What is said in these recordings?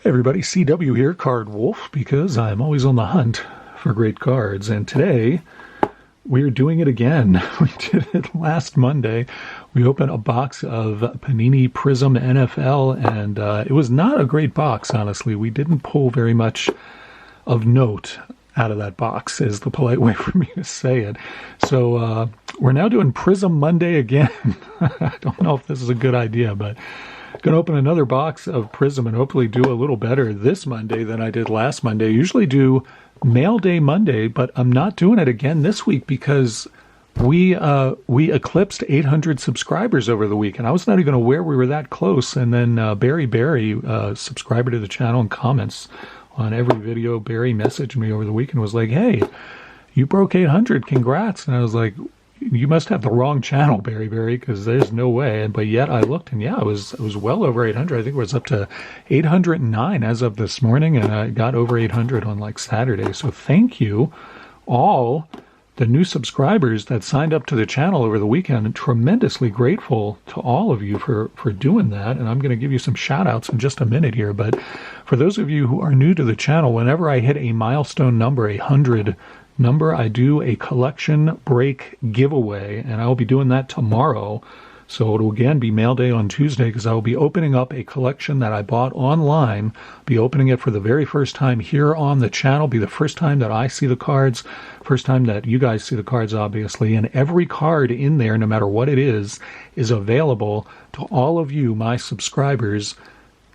Hey everybody, CW here, Card Wolf, because I'm always on the hunt for great cards. And today, we're doing it again. We did it last Monday. We opened a box of Panini Prizm NFL, and it was not a great box, honestly. We didn't pull very much of note out of that box, is the polite way for me to say it. So we're now doing Prizm Monday again. I don't know if this is a good idea, but going to open another box of Prizm and hopefully do a little better this Monday than I did last Monday. I usually do Mail Day Monday, but I'm not doing it again this week because we eclipsed 800 subscribers over the week, and I was not even aware we were that close. And then Barry, subscriber to the channel and comments on every video, Barry messaged me over the week and was like, "Hey, you broke 800, congrats." And I was like, "You must have the wrong channel, Barry, because there's no way." But yet I looked, and yeah, it was well over 800. I think it was up to 809 as of this morning, and I got over 800 on like Saturday. So thank you all the new subscribers that signed up to the channel over the weekend. Tremendously grateful to all of you for doing that. And I'm going to give you some shout outs in just a minute here. But for those of you who are new to the channel, whenever I hit a milestone number, 100 number, I do a collection break giveaway, and I will be doing that tomorrow. So it will again be mail day on Tuesday because I will be opening up a collection that I bought online, be opening it for the very first time here on the channel, be the first time that I see the cards, first time that you guys see the cards, obviously, and every card in there, no matter what it is available to all of you, my subscribers,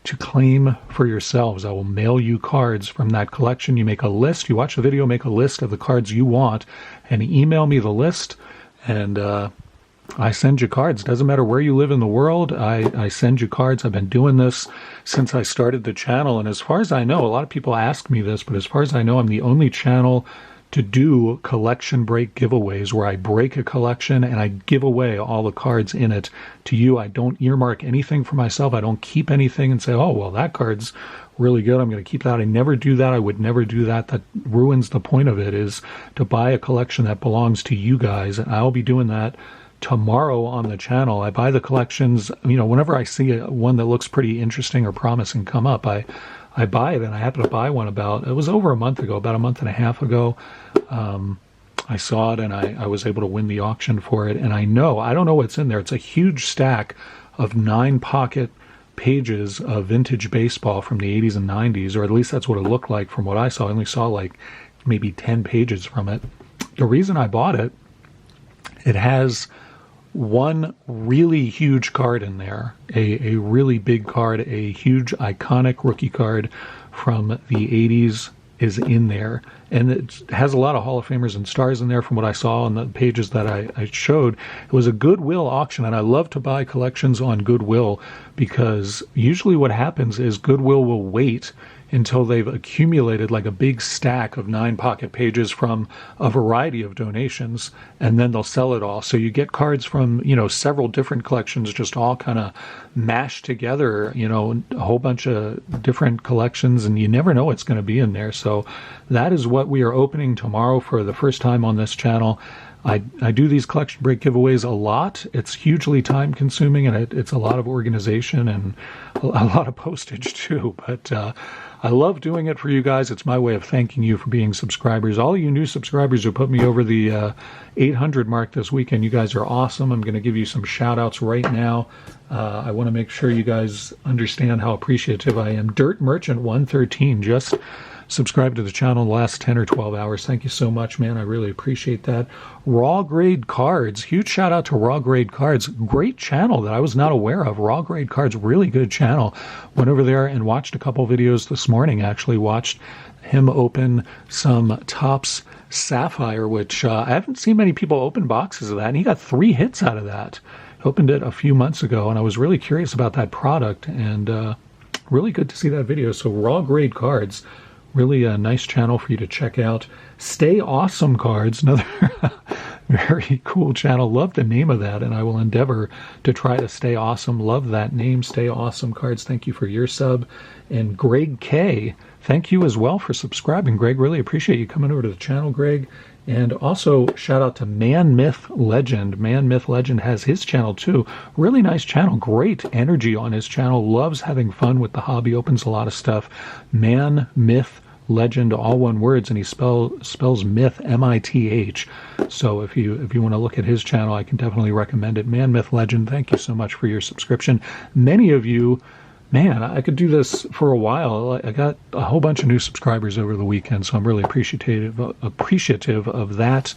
to claim for yourselves. I will mail you cards from that collection. You make a list, you watch the video, make a list of the cards you want, and email me the list, and I send you cards. Doesn't matter where you live in the world, I send you cards. I've been doing this since I started the channel, and as far as I know, a lot of people ask me this, but as far as I know, I'm the only channel to do collection break giveaways where I break a collection and I give away all the cards in it to you. I don't earmark anything for myself. I don't keep anything and say, "Oh, well, that card's really good, I'm going to keep that." I never do that. I would never do that. That ruins the point of it, is to buy a collection that belongs to you guys. And I'll be doing that tomorrow on the channel. I buy the collections, whenever I see one that looks pretty interesting or promising come up, I buy it, and I happened to buy one it was over a month ago, about a month and a half ago. I saw it, and I was able to win the auction for it, and I don't know what's in there. It's a huge stack of 9 pocket pages of vintage baseball from the 80s and 90s, or at least that's what it looked like from what I saw. I only saw like maybe 10 pages from it. The reason I bought it, it has one really huge card in there, a really big card, a huge iconic rookie card from the 80s is in there. And it has a lot of Hall of Famers and stars in there from what I saw on the pages that I showed. It was a Goodwill auction, and I love to buy collections on Goodwill because usually what happens is Goodwill will wait until they've accumulated like a big stack of 9 pocket pages from a variety of donations, and then they'll sell it all. So you get cards from, several different collections just all kind of mashed together, a whole bunch of different collections, and you never know what's going to be in there. So that is what we are opening tomorrow for the first time on this channel. I do these collection break giveaways a lot. It's hugely time consuming, and it's a lot of organization and a lot of postage too. But I love doing it for you guys. It's my way of thanking you for being subscribers. All you new subscribers who put me over the 800 mark this weekend, you guys are awesome. I'm going to give you some shout outs right now. I want to make sure you guys understand how appreciative I am. Dirt Merchant 113 just subscribed to the channel in the last 10 or 12 hours. Thank you so much, man. I really appreciate that. Raw Grade Cards. Huge shout out to Raw Grade Cards. Great channel that I was not aware of. Raw Grade Cards, really good channel. Went over there and watched a couple videos this morning. Actually watched him open some Topps Sapphire, which I haven't seen many people open boxes of that. And he got 3 hits out of that. He opened it a few months ago, and I was really curious about that product. And really good to see that video. So Raw Grade Cards. Really a nice channel for you to check out. Stay Awesome Cards, another Very cool channel. Love the name of that, and I will endeavor to try to stay awesome. Love that name, Stay Awesome Cards. Thank you for your sub. And Greg K, thank you as well for subscribing, Greg. Really appreciate you coming over to the channel, Greg. And also, shout out to Man Myth Legend. Man Myth Legend has his channel too. Really nice channel. Great energy on his channel. Loves having fun with the hobby. Opens a lot of stuff. Man Myth Legend, all one words, and he spells myth M-I-T-H. So if you want to look at his channel, I can definitely recommend it. Man Myth Legend, thank you so much for your subscription. Many of you, man, I could do this for a while. I got a whole bunch of new subscribers over the weekend, so I'm really appreciative of that.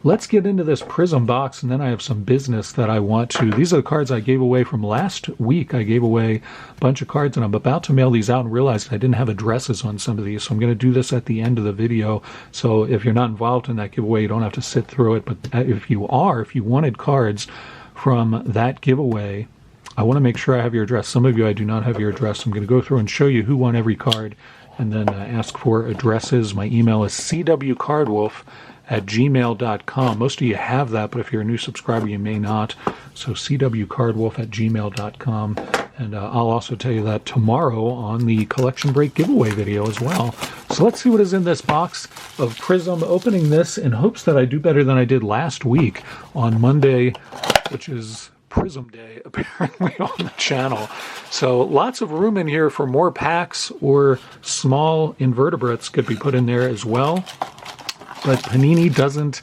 Let's get into this Prizm box, and then I have some business that I want to. These are the cards I gave away from last week. I gave away a bunch of cards, and I'm about to mail these out and realized I didn't have addresses on some of these, so I'm going to do this at the end of the video. So if you're not involved in that giveaway, you don't have to sit through it. But if you wanted cards from that giveaway, I want to make sure I have your address. Some of you, I do not have your address. I'm going to go through and show you who won every card, and then ask for addresses. My email is cwcardwolf@gmail.com. Most of you have that, but if you're a new subscriber, you may not. So cwcardwolf@gmail.com. And I'll also tell you that tomorrow on the collection break giveaway video as well. So let's see what is in this box of Prizm. Opening this in hopes that I do better than I did last week on Monday, which is Prizm Day, apparently, on the channel. So lots of room in here for more packs, or small invertebrates could be put in there as well. But Panini doesn't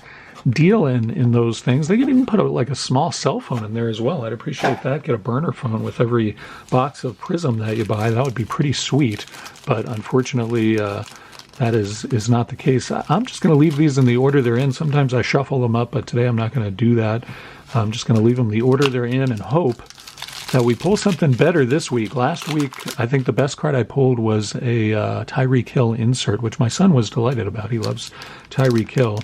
deal in those things. They could even put like a small cell phone in there as well. I'd appreciate that. Get a burner phone with every box of Prizm that you buy. That would be pretty sweet. But unfortunately, that is not the case. I'm just going to leave these in the order they're in. Sometimes I shuffle them up, but today I'm not going to do that. I'm just going to leave them the order they're in and hope that we pull something better this week. Last week, I think the best card I pulled was a Tyreek Hill insert, which my son was delighted about. He loves Tyreek Hill.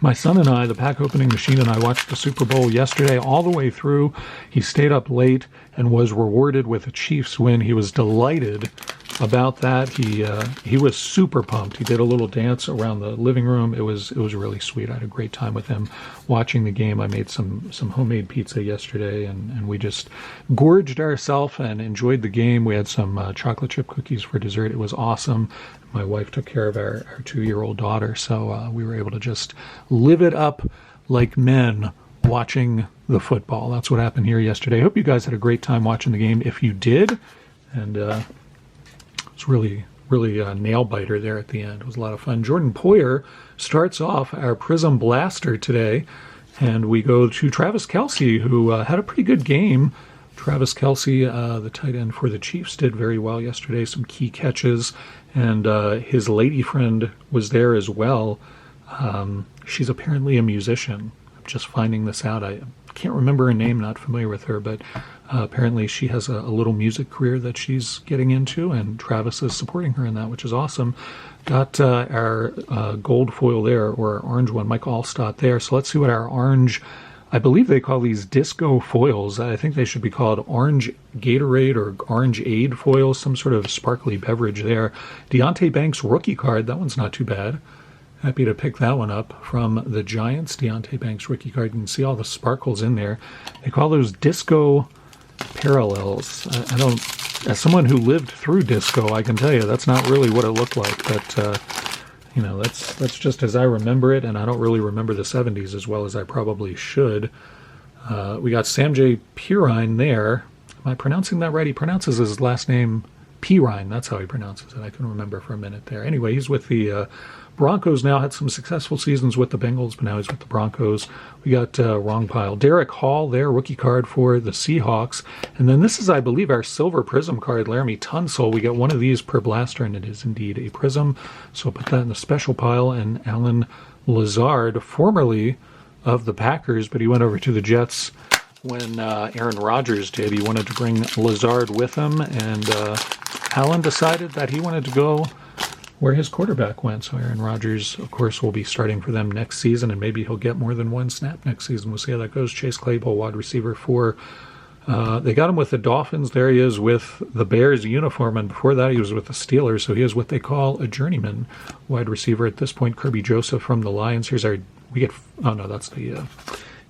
My son and I, the pack opening machine, and I watched the Super Bowl yesterday all the way through. He stayed up late and was rewarded with a Chiefs win. He was delighted about that. He was super pumped. He did a little dance around the living room. It was really sweet. I had a great time with him watching the game. I made some homemade pizza yesterday, and we just gorged ourselves and enjoyed the game. We had some chocolate chip cookies for dessert. It was awesome. My wife took care of our 2-year-old daughter, so we were able to just live it up like men watching the football. That's what happened here yesterday. I hope you guys had a great time watching the game. If you did, and it's really a nail biter there at the end. It was a lot of fun. Jordan Poyer starts off our Prizm Blaster today, and we go to Travis Kelce, who had a pretty good game. Travis Kelce, the tight end for the Chiefs, did very well yesterday. Some key catches, and his lady friend was there as well. She's apparently a musician. I'm just finding this out. I can't remember her name, not familiar with her, but apparently she has a little music career that she's getting into, and Travis is supporting her in that, which is awesome. Got our gold foil there, or our orange one, Mike Allstott there. So let's see what our orange, I believe they call these disco foils. I think they should be called orange Gatorade or orange Aid foils, some sort of sparkly beverage there. Deontay Banks rookie card, that one's not too bad. Happy to pick that one up from the Giants. Deontay Banks rookie card. You can see all the sparkles in there. They call those disco parallels. I don't, as someone who lived through disco, I can tell you that's not really what it looked like. But you know, that's just as I remember it, and I don't really remember the 70s as well as I probably should. We got Sam J. Pirine there. Am I pronouncing that right? He pronounces his last name Pirine. That's how he pronounces it. I couldn't remember for a minute there. Anyway, he's with the Broncos now. Had some successful seasons with the Bengals, but now he's with the Broncos. We got wrong pile. Derek Hall there, rookie card for the Seahawks. And then this is, I believe, our silver Prizm card, Laramie Tunsil. We get one of these per blaster, and it is indeed a Prizm. So I'll put that in the special pile. And Alan Lazard, formerly of the Packers, but he went over to the Jets when Aaron Rodgers did. He wanted to bring Lazard with him, and Alan decided that he wanted to go where his quarterback went. So Aaron Rodgers, of course, will be starting for them next season, and maybe he'll get more than one snap next season. We'll see how that goes. Chase Claypool, wide receiver for They got him with the Dolphins. There he is with the Bears uniform, and before that he was with the Steelers, so he is what they call a journeyman wide receiver at this point. Kirby Joseph from the Lions. Oh no, that's the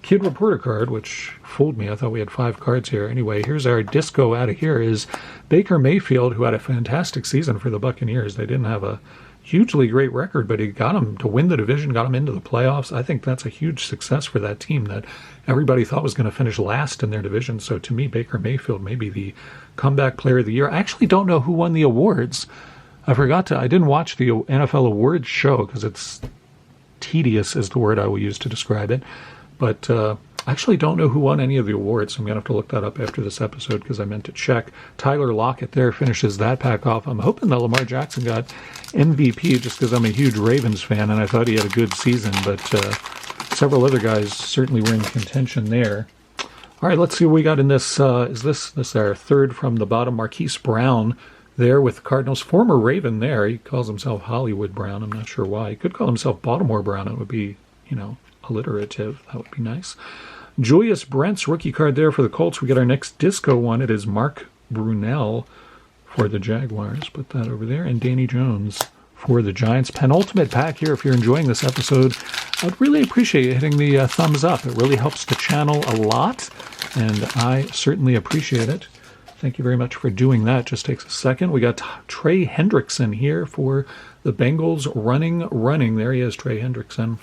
Kid Reporter card, which fooled me. I thought we had 5 cards here. Anyway, here's our disco out of here is Baker Mayfield, who had a fantastic season for the Buccaneers. They didn't have a hugely great record, but he got them to win the division, got them into the playoffs. I think that's a huge success for that team that everybody thought was going to finish last in their division. So to me, Baker Mayfield may be the comeback player of the year. I actually don't know who won the awards. I didn't watch the NFL awards show because it's tedious is the word I will use to describe it. But I actually don't know who won any of the awards, so I'm going to have to look that up after this episode because I meant to check. Tyler Lockett there finishes that pack off. I'm hoping that Lamar Jackson got MVP just because I'm a huge Ravens fan and I thought he had a good season, but several other guys certainly were in contention there. All right, let's see what we got in this. Is this our third from the bottom? Marquise Brown there with the Cardinals. Former Raven there. He calls himself Hollywood Brown. I'm not sure why. He could call himself Baltimore Brown. It would be, alliterative. That would be nice. Julius Brent's rookie card there for the Colts. We get our next disco one. It is Mark Brunell for the Jaguars. Put that over there. And Danny Jones for the Giants. Penultimate pack here. If you're enjoying this episode, I'd really appreciate you hitting the thumbs up. It really helps the channel a lot, and I certainly appreciate it. Thank you very much for doing that. Just takes a second. We got Trey Hendrickson here for the Bengals running. There he is, Trey Hendrickson.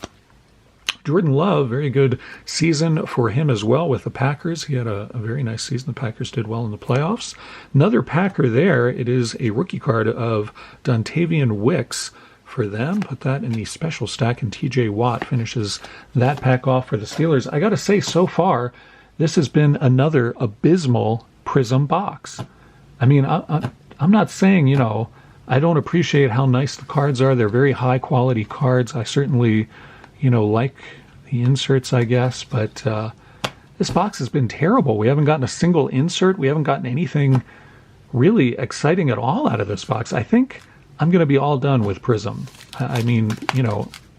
Jordan Love, very good season for him as well with the Packers. He had a very nice season. The Packers did well in the playoffs. Another Packer there. It is a rookie card of Dontavian Wicks for them. Put that in the special stack, and TJ Watt finishes that pack off for the Steelers. I got to say, so far, this has been another abysmal Prizm box. I mean, I'm not saying, I don't appreciate how nice the cards are. They're very high quality cards. I certainly like the inserts, I guess, but this box has been terrible. We haven't gotten a single insert. We haven't gotten anything really exciting at all out of this box. I think I'm going to be all done with Prizm. I mean,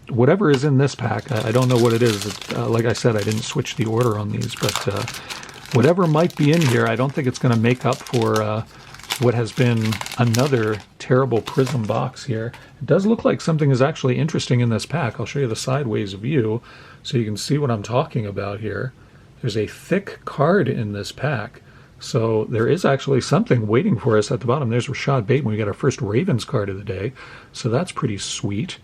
whatever is in this pack, I don't know what it is. Like I said, I didn't switch the order on these, but whatever might be in here, I don't think it's going to make up for what has been another terrible Prizm box here. It does look like something is actually interesting in this pack. I'll show you the sideways view so you can see what I'm talking about here. There's a thick card in this pack. So there is actually something waiting for us at the bottom. There's Rashad Bateman. We got our first Ravens card of the day. So that's pretty sweet.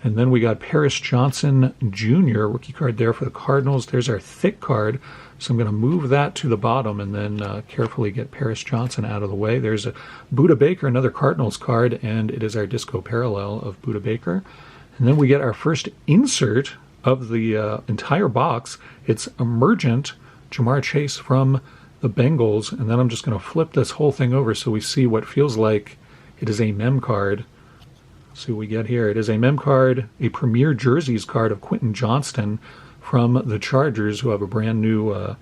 And then we got Paris Johnson Jr., rookie card there for the Cardinals. There's our thick card. So I'm going to move that to the bottom and then carefully get Paris Johnson out of the way. There's a Budda Baker, another Cardinals card, and it is our disco parallel of Budda Baker. And then we get our first insert of the entire box. It's Emergent Jamar Chase from the Bengals. And then I'm just going to flip this whole thing over so we see what feels like it is a mem card. See what we get here. It is a mem card, a Premier Jerseys card of Quentin Johnston from the Chargers, who have a brand new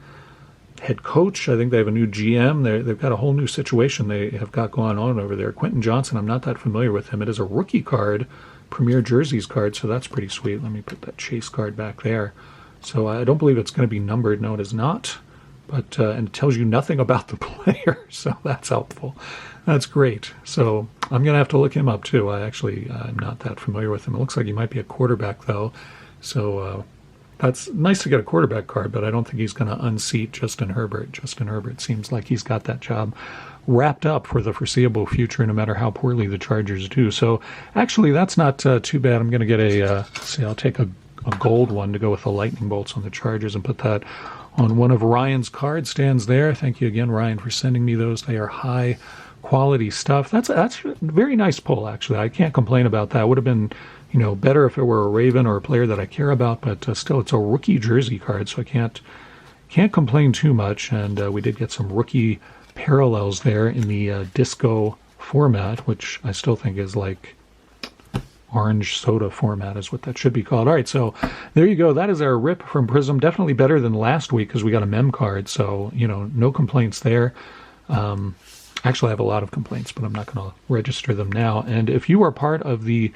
head coach. I think they have a new GM. They've got a whole new situation they have got going on over there. Quentin Johnson, I'm not that familiar with him. It is a rookie card, Premier Jerseys card, so that's pretty sweet. Let me put that Chase card back there. So I don't believe it's going to be numbered. No, it is not. But and it tells you nothing about the player, so that's helpful. That's great. So I'm going to have to look him up, too. I'm not that familiar with him. It looks like he might be a quarterback, though. So that's nice to get a quarterback card, but I don't think he's going to unseat Justin Herbert. Justin Herbert seems like he's got that job wrapped up for the foreseeable future, no matter how poorly the Chargers do. So actually, that's not too bad. I'm going to get I'll take a gold one to go with the lightning bolts on the Chargers and put that on one of Ryan's card stands there. Thank you again, Ryan, for sending me those. They are high quality stuff. That's a very nice pull, actually. I can't complain about that. Would have been, better if it were a Raven or a player that I care about, but still, it's a rookie jersey card, so I can't complain too much. And we did get some rookie parallels there in the disco format, which I still think is like orange soda format is what that should be called. All right, so there you go. That is our rip from Prizm. Definitely better than last week because we got a mem card, so, no complaints there. Actually, I have a lot of complaints, but I'm not going to register them now. And if you are part of the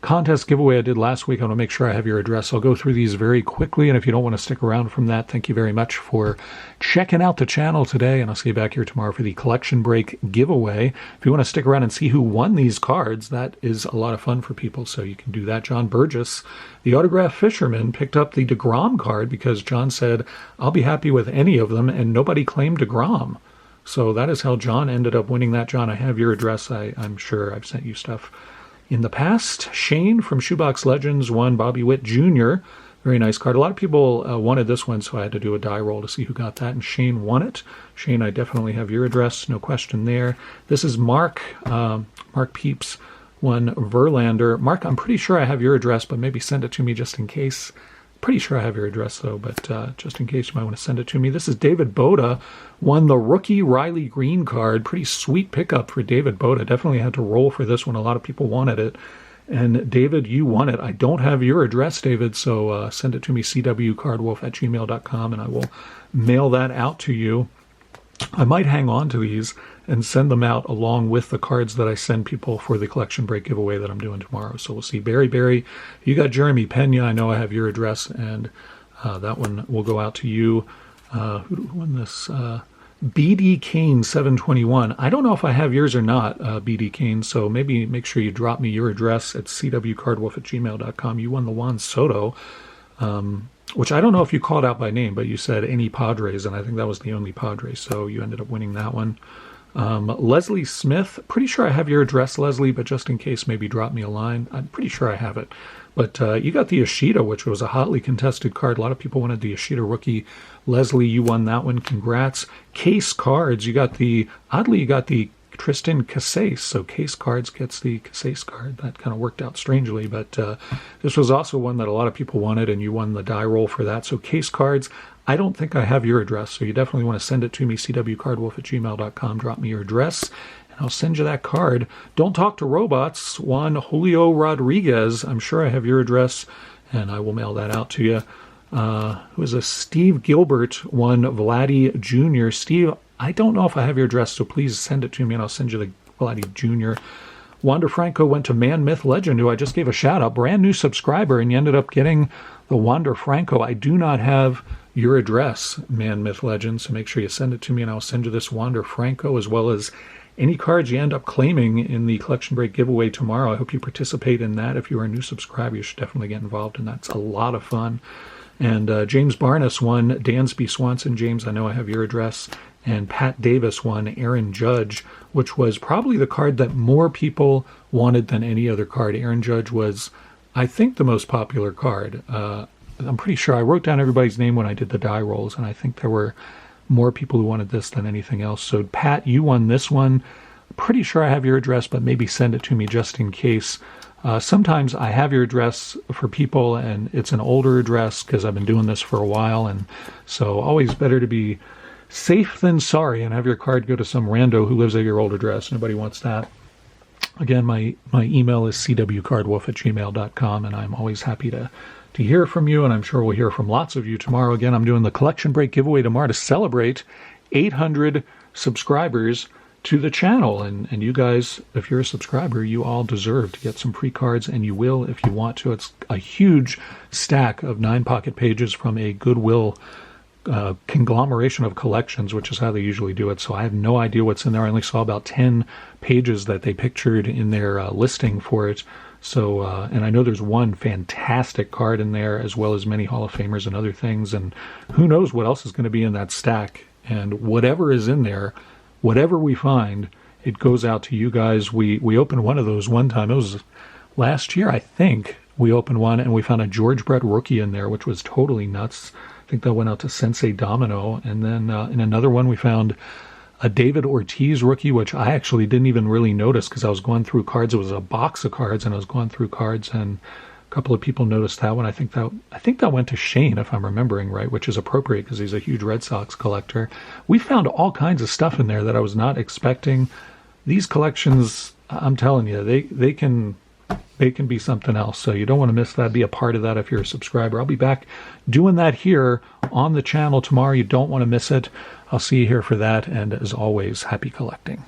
contest giveaway I did last week. I want to make sure I have your address. I'll go through these very quickly, and if you don't want to stick around from that, thank you very much for checking out the channel today, and I'll see you back here tomorrow for the collection break giveaway. If you want to stick around and see who won these cards, that is a lot of fun for people, so you can do that. John Burgess, the autograph fisherman, picked up the DeGrom card because John said, I'll be happy with any of them, and nobody claimed DeGrom. So that is how John ended up winning that. John, I have your address. I'm sure I've sent you stuff in the past. Shane from Shoebox Legends won Bobby Witt Jr. Very nice card. A lot of people wanted this one, so I had to do a die roll to see who got that, and Shane won it. Shane, I definitely have your address. No question there. This is Mark. Mark Peeps won Verlander. Mark, I'm pretty sure I have your address, but maybe send it to me just in case. Pretty sure I have your address, though, but just in case you might want to send it to me. This is David Boda, won the rookie Riley Green card. Pretty sweet pickup for David Boda. Definitely had to roll for this one. A lot of people wanted it. And David, you won it. I don't have your address, David, so send it to me, cwcardwolf@gmail.com, and I will mail that out to you. I might hang on to these and send them out along with the cards that I send people for the collection break giveaway that I'm doing tomorrow. So we'll see. Barry, you got Jeremy Pena. I know I have your address, and that one will go out to you. Who won this? BD Kane 721. I don't know if I have yours or not, BD Kane, so maybe make sure you drop me your address at cwcardwolf@gmail.com. You won the Juan Soto, which I don't know if you called out by name, but you said any Padres, and I think that was the only Padres, so you ended up winning that one. Leslie Smith, pretty sure I have your address, Leslie, but just in case, maybe drop me a line. I'm pretty sure I have it. But you got the Yoshida, which was a hotly contested card. A lot of people wanted the Yoshida rookie. Leslie, you won that one. Congrats. Case Cards, you got the Tristan Casais. So Case Cards gets the Casais card. That kind of worked out strangely, but this was also one that a lot of people wanted, and you won the die roll for that. So Case Cards, I don't think I have your address, so you definitely want to send it to me, cwcardwolf@gmail.com. Drop me your address, and I'll send you that card. Don't Talk to Robots won Julio Rodriguez. I'm sure I have your address, and I will mail that out to you. Who is this? Steve Gilbert won Vladdy Jr. Steve, I don't know if I have your address, so please send it to me, and I'll send you the Vladdy Jr. Wander Franco went to Man Myth Legend, who I just gave a shout-out. Brand new subscriber, and you ended up getting the Wander Franco. I do not have your address, Man Myth Legend, so make sure you send it to me, and I'll send you this Wander Franco, as well as any cards you end up claiming in the collection break giveaway tomorrow. I hope you participate in that. If you are a new subscriber, you should definitely get involved, and that's a lot of fun. And James Barnes won Dansby Swanson. James, I know I have your address. And Pat Davis won Aaron Judge, which was probably the card that more people wanted than any other card. Aaron Judge was, I think, the most popular card. I'm pretty sure I wrote down everybody's name when I did the die rolls, and I think there were more people who wanted this than anything else. So, Pat, you won this one. Pretty sure I have your address, but maybe send it to me just in case. Sometimes I have your address for people, and it's an older address because I've been doing this for a while, and so always better to be safe than sorry and have your card go to some rando who lives at your old address. Nobody wants that. Again, my email is cwcardwolf@gmail.com, and I'm always happy to hear from you, and I'm sure we'll hear from lots of you tomorrow. Again, I'm doing the collection break giveaway tomorrow to celebrate 800 subscribers to the channel, and you guys, if you're a subscriber, you all deserve to get some free cards, and you will if you want to. It's a huge stack of 9 pocket pages from a Goodwill conglomeration of collections, which is how they usually do it. So I have no idea what's in there. I only saw about 10 pages that they pictured in their listing for it. So, and I know there's one fantastic card in there, as well as many Hall of Famers and other things. And who knows what else is going to be in that stack. And whatever is in there, whatever we find, it goes out to you guys. We opened one of those one time. It was last year, I think. We opened one, and we found a George Brett rookie in there, which was totally nuts. I think that went out to Sensei Domino. And then in another one, we found a David Ortiz rookie, which I actually didn't even really notice because I was going through cards. It was a box of cards, and I was going through cards, and a couple of people noticed that one. I think that went to Shane, if I'm remembering right, which is appropriate because he's a huge Red Sox collector. We found all kinds of stuff in there that I was not expecting. These collections, I'm telling you, they can be something else. So you don't want to miss that. Be a part of that if you're a subscriber. I'll be back doing that here on the channel tomorrow. You don't want to miss it. I'll see you here for that. And as always, happy collecting.